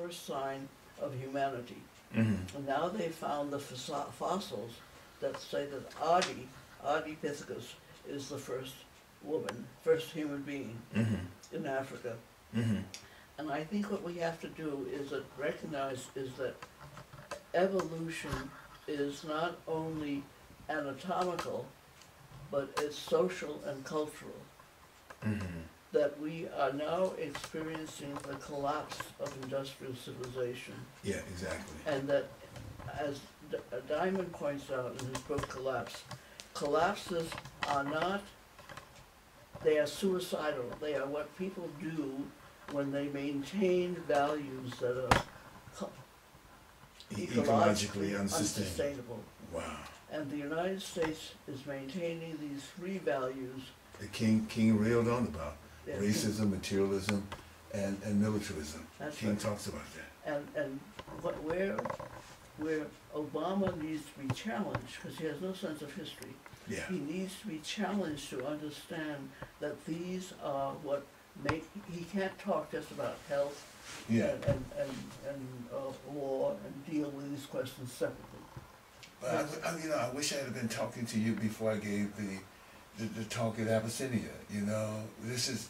first sign of humanity. Mm-hmm. And now they found the fossils that say that Ardipithecus is the first woman, first human being Mm-hmm. in Africa. Mm-hmm. And I think what we have to do is that recognize is that evolution is not only anatomical, but it's social and cultural. Mm-hmm. That we are now experiencing the collapse of industrial civilization. Yeah, exactly. And that, as Diamond points out in his book collapses are not, they are suicidal. They are what people do when they maintain values that are ecologically unsustainable. Wow. And the United States is maintaining these three values. The King railed on about Yeah. racism, materialism, and militarism. That's King right. talks about that. And where Obama needs to be challenged, because he has no sense of history, Yeah. he needs to be challenged to understand that these are what make, he can't talk just about health Yeah. and war and deal with these questions separately. But I wish I had been talking to you before I gave the talk at Abyssinia. This is,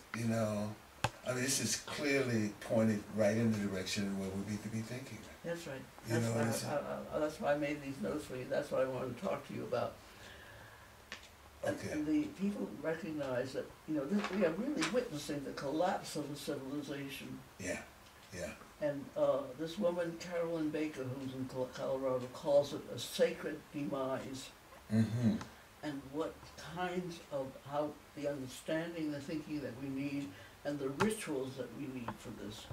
this is clearly pointed right in the direction where we need to be thinking. That's right. You know what I'm saying? That's why I made these notes for you. That's what I wanted to talk to you about. Okay. And the people recognize that, we are really witnessing the collapse of a civilization. Yeah, yeah. And this woman, Carolyn Baker, who's in Colorado, calls it a sacred demise. Mm-hmm. And what kinds of, how the understanding, the thinking that we need, and the rituals that we need for this.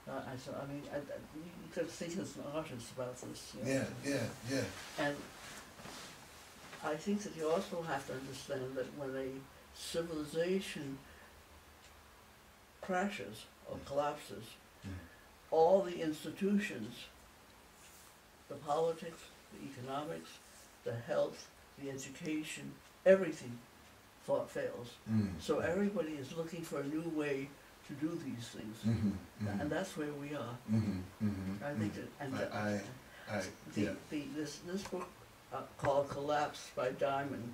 You could think as an artist about this. Yeah. And I think that you also have to understand that when a civilization crashes or collapses, all the institutions, the politics, the economics, the health, the education, everything fails. So everybody is looking for a new way to do these things. And that's where we are. I think that, this book called Collapse by Diamond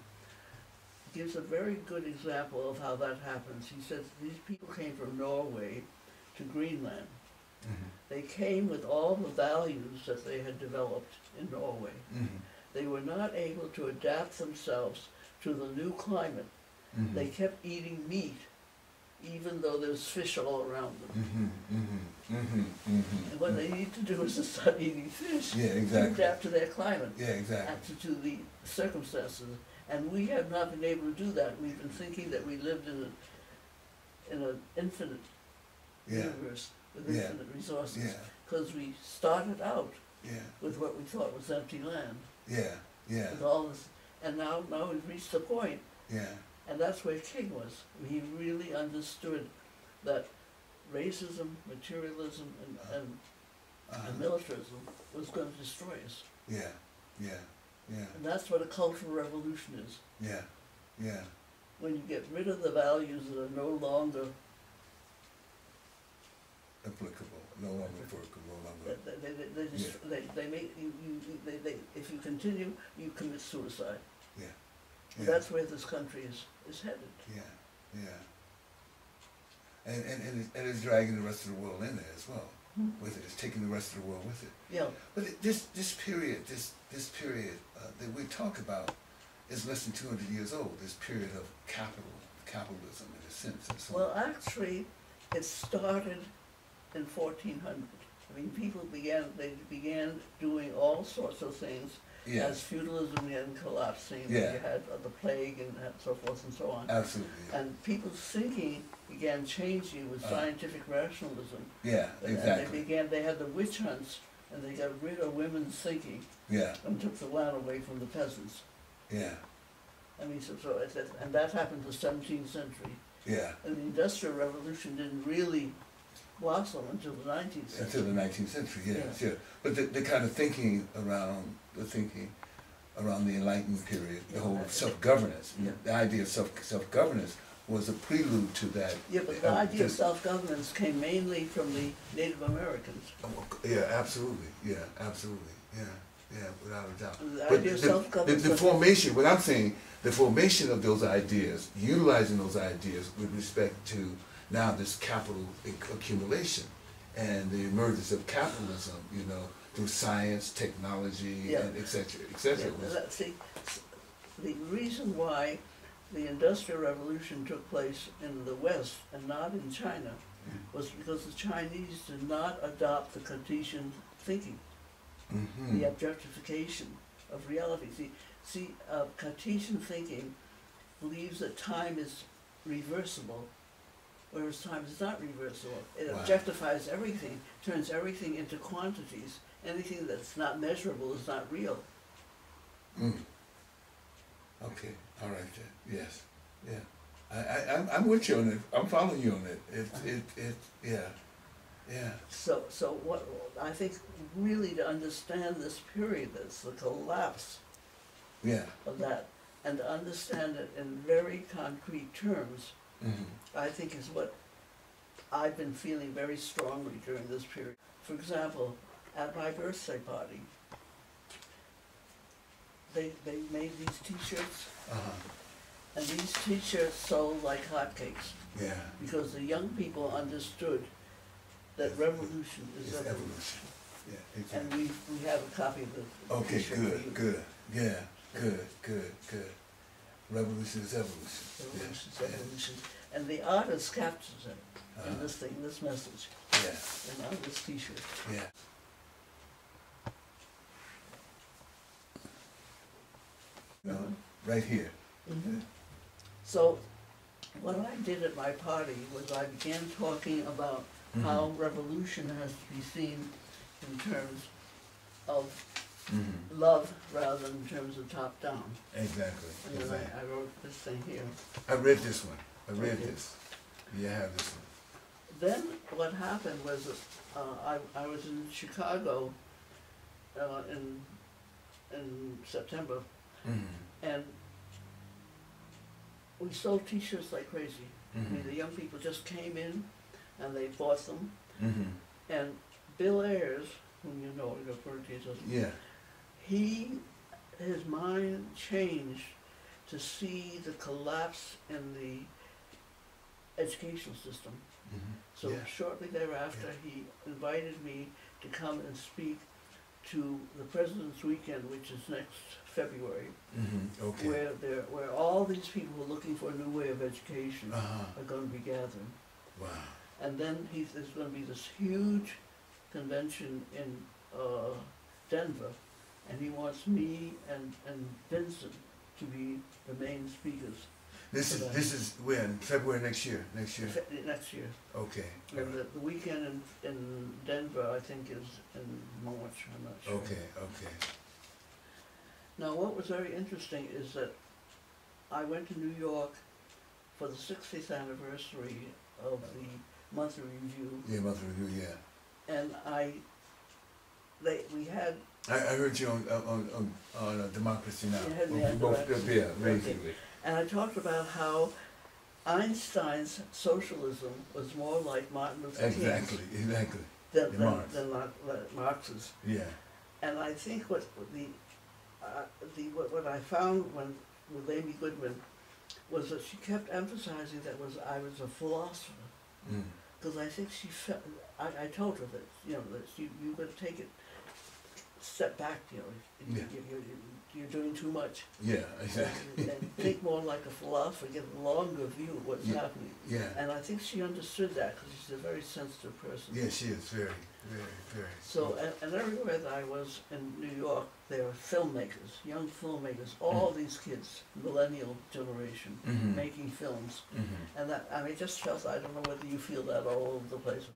gives a very good example of how that happens. He says these people came from Norway to Greenland. They came with all the values that they had developed in Norway. They were not able to adapt themselves to the new climate. They kept eating meat, even though there's fish all around them. And what they need to do is to start eating fish to adapt to their climate, and to the circumstances. And we have not been able to do that. We've been thinking that we lived in an infinite universe with infinite resources, because we started out with what we thought was empty land. With all this, and now we've reached the point. And that's where King was. He really understood that racism, materialism, and militarism was going to destroy us. And that's what a cultural revolution is. When you get rid of the values that are no longer applicable, no longer they make you, if you continue, you commit suicide. Yeah. That's where this country is headed. And it's dragging the rest of the world in there as well. With it, it's taking the rest of the world with it. Yeah. But this period that we talk about is less than 200 years old. This period of capitalism in a sense. And so well, actually, it started in 1400. I mean, people began doing all sorts of things. As feudalism began collapsing, you had the plague and so forth and so on. Absolutely. And people's thinking began changing with scientific rationalism. Exactly. And they had the witch hunts, and they got rid of women's thinking. And took the land away from the peasants. I mean, and that happened in the 17th century. And the Industrial Revolution didn't really blossom until the 19th century. Until the 19th century, But the kind of thinking around the Enlightenment period, the whole self-governance, the idea of self-governance was a prelude to that. Yeah, but the idea of self-governance came mainly from the Native Americans. Yeah, absolutely. Yeah, absolutely. Yeah, without a doubt. The But idea of self-governance. the formation, what I'm saying, the formation of those ideas, utilizing those ideas with respect to now this capital accumulation and the emergence of capitalism, you know, through science, technology, and et cetera, et cetera. See, the reason why the Industrial Revolution took place in the West and not in China was because the Chinese did not adopt the Cartesian thinking, the objectification of reality. See, Cartesian thinking believes that time is reversible, whereas time is not reversible. It objectifies everything, turns everything into quantities. Anything that's not measurable is not real. Okay, all right then. Yes, yeah. I'm with you on it. I'm following you on it. Yeah. So what I think really to understand this period, that's the collapse of that, and to understand it in very concrete terms, I think is what I've been feeling very strongly during this period. For example, at my birthday party, they made these T-shirts, and these T-shirts sold like hotcakes. Yeah. Because the young people understood that revolution is evolution. Yeah, exactly. And we have a copy of the Okay, T-shirt for you. good. Yeah, good. Revolution is evolution. Revolution is evolution. And the artist captures it in this thing, this message. Yeah. And on this T-shirt. Yeah. Right here. So, what I did at my party was I began talking about how revolution has to be seen in terms of love rather than in terms of top-down. Exactly. And then I wrote this thing here. I read this one. I read this. Yeah, I have this one. Then what happened was I was in Chicago in September, and we sold T-shirts like crazy. I mean, the young people just came in and they bought them. And Bill Ayers, whom you know, his mind changed to see the collapse in the educational system. So shortly thereafter, he invited me to come and speak to the President's Weekend, which is next February, Okay. where all these people who are looking for a new way of education are going to be gathering. Wow. And then there's going to be this huge convention in Denver, and he wants me and Vincent to be the main speakers. This is when? February next year? Next year? Next year. Okay. And the weekend in Denver, I think, is in March, I'm not sure. Okay. Now, what was very interesting is that I went to New York for the 60th anniversary of the monthly review. Yeah, monthly review, yeah. And we had... I heard you on Democracy Now. You had me on basically. And I talked about how Einstein's socialism was more like Martin Luther King's than Marx's. Yeah. And I think what I found with Amy Goodman was that she kept emphasizing that I was a philosopher, because I think she felt. I told her that that you got to take it, step back. You're doing too much. Yeah, exactly. And think more like a philosopher, get a longer view of what's happening. Yeah. And I think she understood that because she's a very sensitive person. Yeah, she is very. So, and everywhere that I was in New York, there were filmmakers, young filmmakers, all these kids, millennial generation, making films. And that, I just felt, I don't know whether you feel that all over the place.